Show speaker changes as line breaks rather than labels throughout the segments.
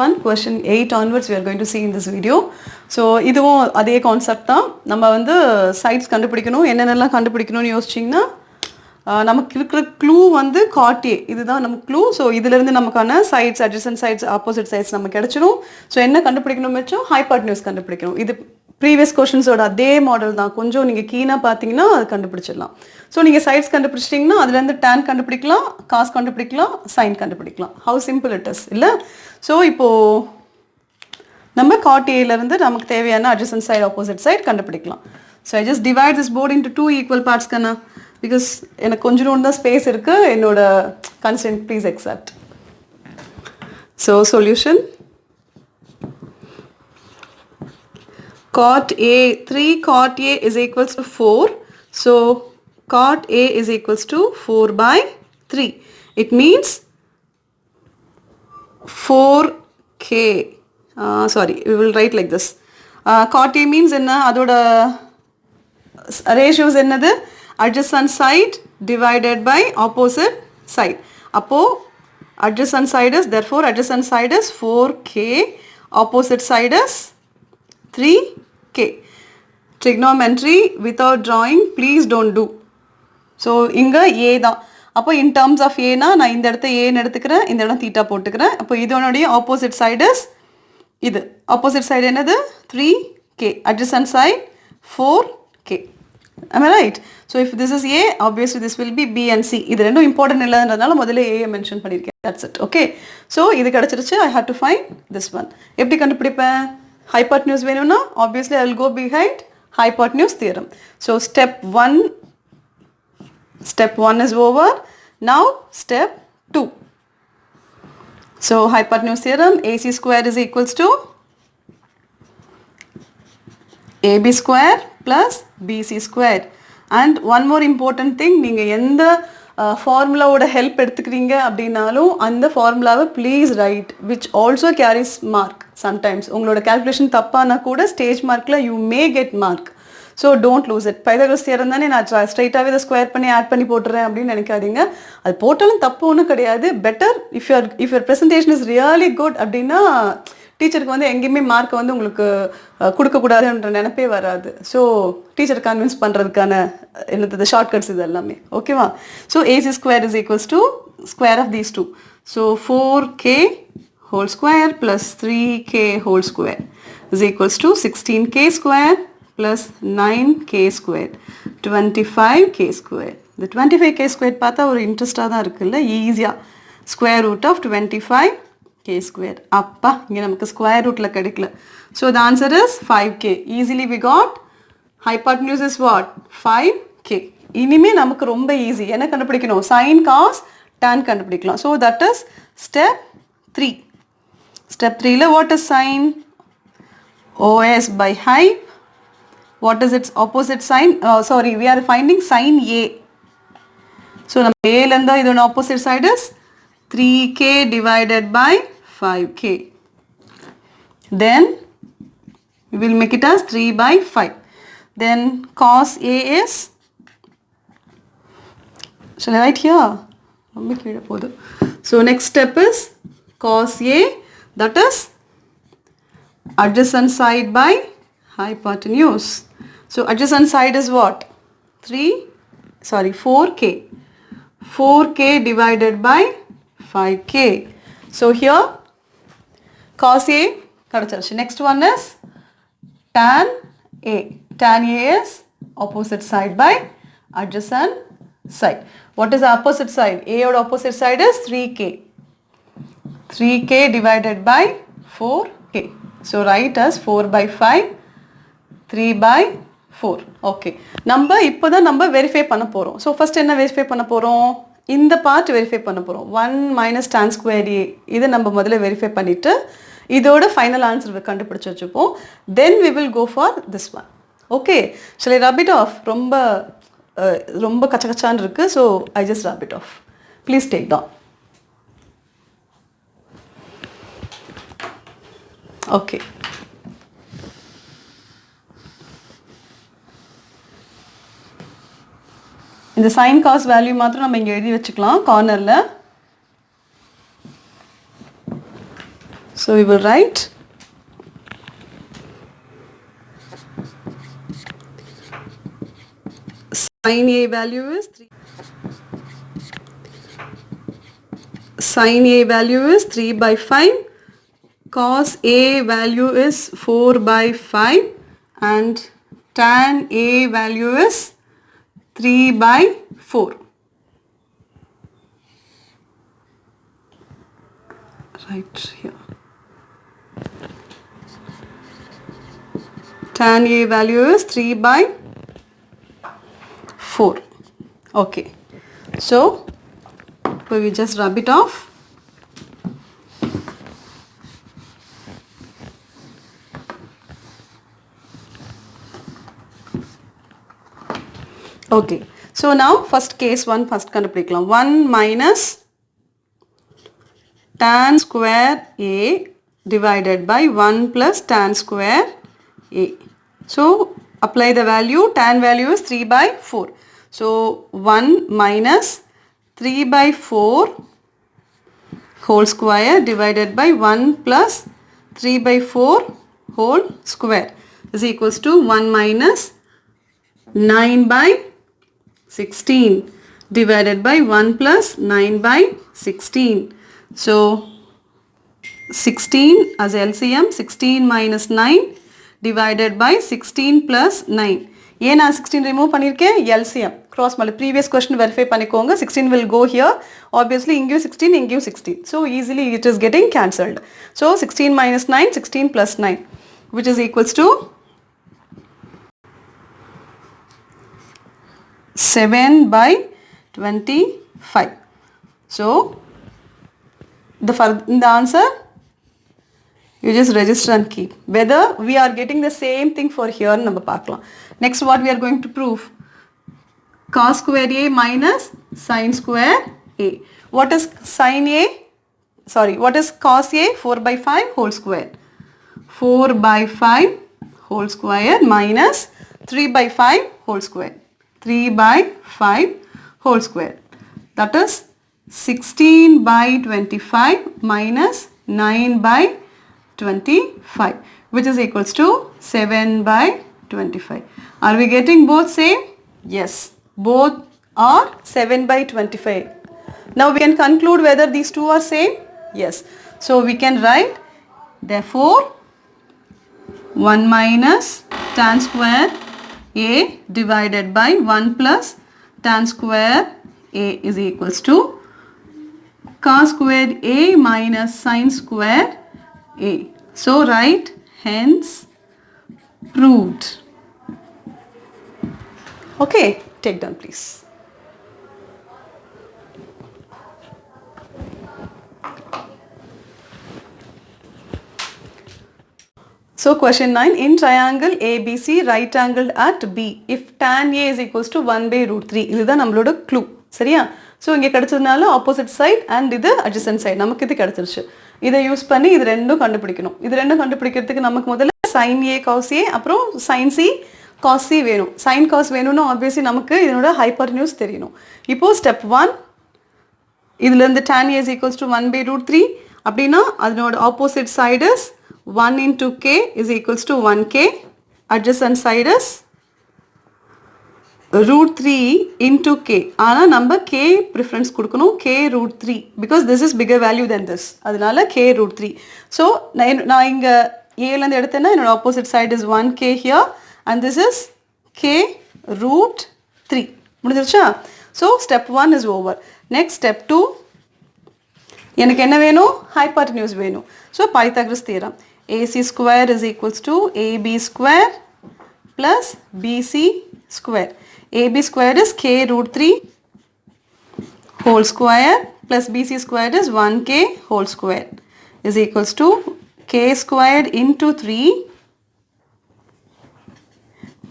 1 question 8 onwards we are going to see in this video. So இதுவும் அதே concept தான். நம்ம வந்து சைட்ஸ் கண்டுபிடிக்கணும். என்னென்னலாம் கண்டுபிடிக்கணும்னு யோசிச்சிங்கன்னா நமக்கு இருக்கிற க்ளூ வந்து காட்டியே இதுதான் நம்ம க்ளூ. ஸோ இதிலிருந்து நமக்கான sides adjacent sides opposite sides நமக்கு கிடைச்சிடும். ஸோ என்ன கண்டுபிடிக்கணும் வச்சோம், ஹைபாட்னியூஸ் கண்டுபிடிக்கணும். இது ப்ரீவியஸ் கொஷின்ஸோட அதே மாடல் தான். கொஞ்சம் நீங்கள் கீனாக பார்த்தீங்கன்னா அது கண்டுபிடிச்சிடலாம். ஸோ நீங்கள் சைட்ஸ் கண்டுபிடிச்சிட்டிங்கன்னா அதுலேருந்து டேன் கண்டுபிடிக்கலாம், காஸ் கண்டுபிடிக்கலாம், சைன் கண்டுபிடிக்கலாம். ஹவு சிம்பிள் இட் இஸ் இல்லை. ஸோ இப்போது நம்ம காட் ஏலேருந்து நமக்கு தேவையான அட்ஜசன்ட் சைடு ஆப்போசிட் சைடு கண்டுபிடிக்கலாம். So I just divide this board into 2 equal parts கண்ணா. பிகாஸ் எனக்கு கொஞ்சம் தான் ஸ்பேஸ் இருக்குது. என்னோட consent please accept. So solution cot A, 3 cot A is equals to 4. So cot A is equals to 4 by 3. It means 4k. Sorry, we will write like this. Cot A means enna adoda ratios ennadu adjacent side divided by opposite side. Appo adjacent side is, therefore adjacent side is 4k, opposite side is 3k. Trigonometry without drawing please don't do. So இங்க a தான். அப்போ in terms of a னா நான் இந்த இடத்த a ன்னு எடுத்துக்கிறேன், இந்த இடம் தீட்டா போட்டுக்கிறேன். அப்போ இதனுடைய opposite side is இது. opposite side என்னது 3k, adjacent side 4k. Am I right? So if this is a, obviously this will be b and c. இது ரெண்டும் important இல்லைன்றதுனால முதல்ல a மென்ஷன் பண்ணியிருக்கேன். That's it. Okay. So இது கிடைச்சிருச்சு. I have to find this one. எப்படி கண்டுபிடிப்பேன்? Hypotenuse வேணும்னா obviously I will go behind hypotenuse theorem. So step 1 is over. Now step 2. So hypotenuse theorem, AC square is equals to AB square plus BC square. And one more important thing, நீங்கள் எந்த ஃபார்முலாவோட help எடுத்துக்கிறீங்க அப்படின்னாலும் அந்த ஃபார்முலாவை please write, which also carries mark. Sometimes உங்களோட calculation தப்பானா கூட stage மார்க்கில் you may get mark. So don't lose it. Pythagoras theorem தானே நான் ஸ்ட்ரைட்டாகவே இதை ஸ்கொயர் பண்ணி ஆட் பண்ணி போட்டுறேன் அப்படின்னு நினைக்காதீங்க. அது போட்டாலும் தப்பு ஒன்றும் கிடையாது. Better if your presentation is really good அப்படின்னா டீச்சருக்கு வந்து எங்கேயுமே மார்க்கை வந்து உங்களுக்கு கொடுக்கக்கூடாதுன்ற நினைப்பே வராது. ஸோ டீச்சர் கன்வின்ஸ் பண்ணுறதுக்கான என்னது ஷார்ட்கட்ஸ் இது எல்லாமே. ஓகேவா? So AC square is equals to square of these 2. So 4k whole square plus 3k whole square is equals to 16k square plus 9k square, 25k square. இந்த 25k square பார்த்தா ஒரு இன்ட்ரெஸ்டாக தான் இருக்குல்ல, ஈஸியாக square root of 25k square. அப்பா இங்கே நமக்கு ஸ்கொயர் ரூட்டில் கிடைக்கல. So the answer is 5k. Easily we got hypotenuse is what? 5k. இனிமே நமக்கு ரொம்ப ஈஸி. என்ன கண்டுபிடிக்கணும்? sin, cos, tan கண்டுபிடிக்கலாம். So that is step 3. Step 3 ல what is sin? OS by hype. What is its opposite sign? Sorry, we are finding sin A. So நம்ம Aலேருந்து இதோட opposite side is 3k divided by 5k. Then we will make it as 3 by 5. Then cos A is, shall I write here? So next step is cos A, that is adjacent side by hypotenuse. So adjacent side is what? 4k. 4k divided by 5k. So here cos A kadachirchu. Next one is tan A. Tan A is opposite side by adjacent side. What is the opposite side? A or opposite side is 3k. 3k divided by 4k. So write as 4 by 5, 3 by 4. Okay. நம்ம இப்போதான் நம்ம verify பண்ண போகிறோம். So first என்ன verify பண்ண போகிறோம்? இந்த part verify பண்ண போகிறோம். 1 minus tan square A. இதை நம்ம முதல்ல வெரிஃபை பண்ணிவிட்டு இதோட ஃபைனல் ஆன்சர் கண்டுபிடிச்சி வச்சுப்போம். தென் we will go for this one. Okay. Shall I rub it off? ரொம்ப கச்சகச்சான்னு இருக்குது. So I just rub it off. Please take down. Okay. இந்த sin cos வேல்யூ மாத்திரம் நம்ம இங்கே எழுதி வச்சுக்கலாம் கார்னரில். So we will write sin A value is 3. Sin A value is 3 by 5. Cos A value is 4 by 5. And tan A value is 3 by 4. Right here. Tan A value is 3 by 4. Okay. So we just rub it off. Okay. So now first case 1 first கண்டுபிடிக்கலாம். 1 minus tan square A divided by 1 plus tan square A. So apply the value. Tan value is 3 by 4. So 1 minus 3 by 4 whole square divided by 1 plus 3 by 4 whole square is equals to 1 minus 9 by 16 divided by 1 plus 9 by 16. So 16 as LCM, 16 minus 9 divided by 16 plus 9. ஏன் நான் 16 remove பண்ணிருக்கேன்? LCM cross multiply. Previous question verify பண்ணிக்கோங்க. 16 will go here. Obviously இங்கேயும் 16, இங்கேயும் 16. So easily it is getting cancelled. So 16 minus 9, 16 plus 9, which is equals to 7 by 25. So the answer you just register and keep. Whether we are getting the same thing for here number பார்க்கலாம். Next what we are going to prove? Cos square A minus sin square A. What is sin A? Sorry, what is cos A? 4 by 5 whole square. 4 by 5 whole square minus 3 by 5 whole square. 3 by 5 whole square. That is 16 by 25 minus 9 by 25, which is equals to 7 by 25. Are we getting both same? Yes, both are 7 by 25. Now we can conclude whether these two are same. Yes, so we can write therefore 1 minus tan square A divided by 1 plus tan square A is equals to cos square A minus sin square A. So write hence proved. Okay, take down please. So question 9, in triangle ABC right angled at B, if tan A is equals to 1 by root 3, இதுதான் நம்மளோட clue. சரியா? So இங்கே கிடைச்சதுனால opposite side and இது adjacent side நமக்கு இது கிடைச்சிருச்சு. இதை use பண்ணி இது ரெண்டும் கண்டுபிடிக்கணும். இது ரெண்டும் கண்டுபிடிக்கிறதுக்கு நமக்கு முதல்ல sin A cos A அப்புறம் sin C cos C வேணும். sin cos வேணும்னா obviously நமக்கு இதனோட hypotenuse தெரியணும். இப்போ step 1, இதுல இருந்து tan A is equals to 1 by root 3 அப்படின்னா அதனோட opposite side is 1 into k is equals to 1k. Adjacent side is root 3 into k. ஆனா நம்ம k preference கொடுக்கணும், k root 3 because this is bigger value than this. அதனால k root 3. So நான் இங்க a ல இருந்து எடுத்தேன்னா என்னோட opposite side is 1k here and this is k root 3. முடிஞ்சிருச்சா? So step 1 is over. Next step 2, எனக்கு என்ன வேணும்? Hypotenuse வேணும். So Pythagoras theorem. AC square is equals to AB square plus BC square. AB square is k root 3 whole square plus BC square is 1k whole square is equals to k squared into 3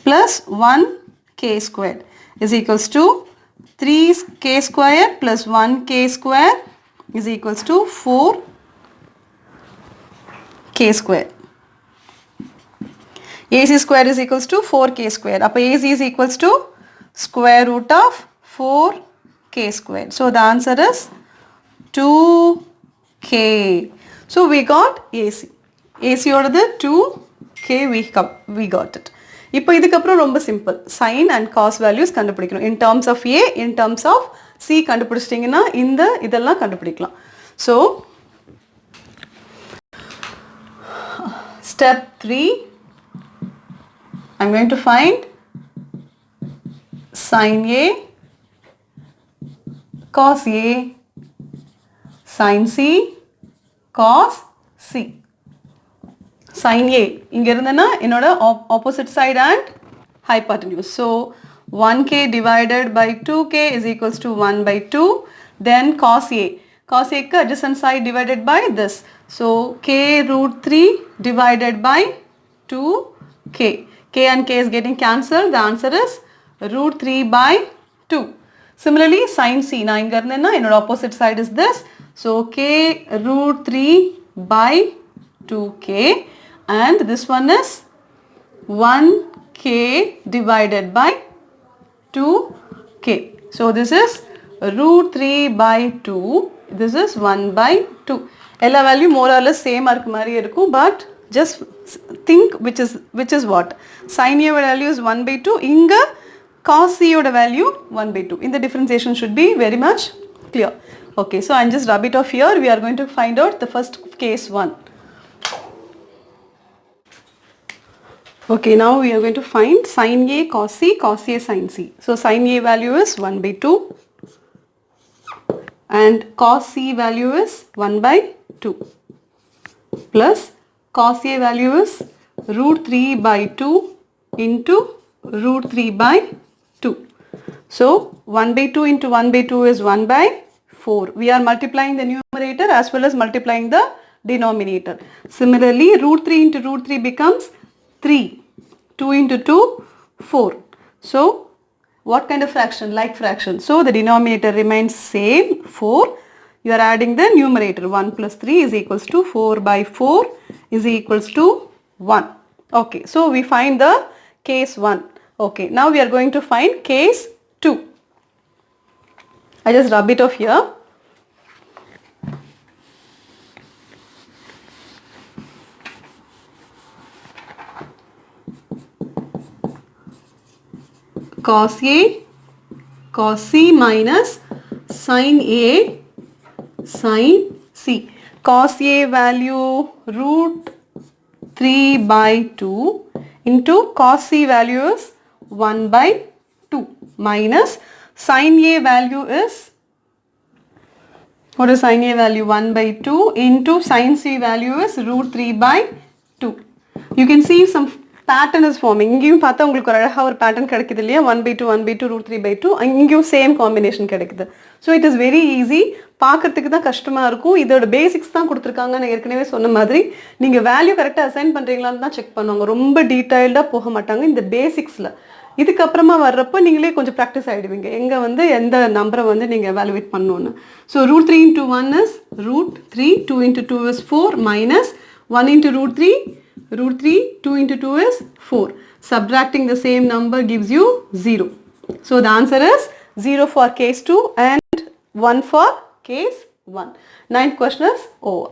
plus 1k squared is equals to 3k square plus 1k square is equals to 4k square. AC square is equals to 4k square. Appa AC is equals to square root of 4k square. So the answer is 2k. So we got AC. AC ஓடது 2k we got it. இப்போ இதுக்கு அப்புறம் ரொம்ப simple. sin and cos values கண்டுபிடிக்கணும். In terms of A, in terms of C கண்டுபிடிச்சிட்டீங்கன்னா இந்த இதெல்லாம் கண்டுபிடிக்கலாம். So step 3, I'm going to find sin A, cos A, sin C, cos C. Sin A இங்க இருந்தனா என்னோட opposite side and hypotenuse. So 1k divided by 2k is equals to 1 by 2. Then cos A. Cos A ka adjacent side divided by this. So k root 3 divided by 2k. K and k is getting cancelled. The answer is root 3 by 2. Similarly sin C. Na inga irundena என்னோட opposite side is this. So k root 3 by 2k. And this one is 1k divided by 2k. So this is root 3 by 2. This is 1 by 2. Ella value more or less same ark mari irukum, but just think which is what. Sin A value is 1 by 2. Inga cos C oda value 1 by 2. In the differentiation should be very much clear. Okay, so I'm just rub it off here. We are going to find out the first case 1. Okay, now we are going to find sin A cos C, cos A sin C. So sin A value is 1 by 2 and cos C value is 1 by 2 plus cos A value is root 3 by 2 into root 3 by 2. So 1 by 2 into 1 by 2 is 1 by 4. We are multiplying the numerator as well as multiplying the denominator. Similarly, root 3 into root 3 becomes 3. 2 into 2, 4. So, what kind of fraction? Like fraction. So, the denominator remains same, 4. You are adding the numerator. 1 plus 3 is equals to 4 by 4 is equals to 1. Okay, so we find the case 1. Okay, now we are going to find case 2. I just rub it off here. Cos A, cos C minus sin A, sin C. Cos A value root 3 by 2 into cos C value is 1 by 2 minus sin A value is, what is sin A value? 1 by 2 into sin C value is root 3 by 2. You can see some pattern is forming. இங்கேயும் பார்த்தா உங்களுக்கு ஒரு அழகா ஒரு pattern கிடைக்குது இல்லையா? 1 by 2, 1 by 2, root 3 by 2. இங்கேயும் same combination கிடைக்குது. So it is very easy. பார்க்கறதுக்கு தான் கஷ்டமாக இருக்கும். இதோட பேசிக்ஸ் தான் கொடுத்துருக்காங்க. நான் ஏற்கனவே சொன்ன மாதிரி நீங்கள் வேல்யூ கரெக்டாக அசைன் பண்ணுறீங்களான்னு தான் செக் பண்ணுவாங்க. ரொம்ப டீட்டெயில்டாக போக மாட்டாங்க இந்த பேசிக்ஸில். இதுக்கப்புறமா வர்றப்போ நீங்களே கொஞ்சம் ப்ராக்டிஸ் ஆகிடுவீங்க எங்கே வந்து எந்த நம்பரை வந்து நீங்கள் எவாலுவேட் பண்ணணுன்னு. So root 3 into 1 is root 3, 2 into 2 is 4 minus 1 into root 3, root 3, 2 into 2 is 4. Subtracting the same number gives you 0. So the answer is 0 for case 2 and 1 for case 1. Ninth question is over.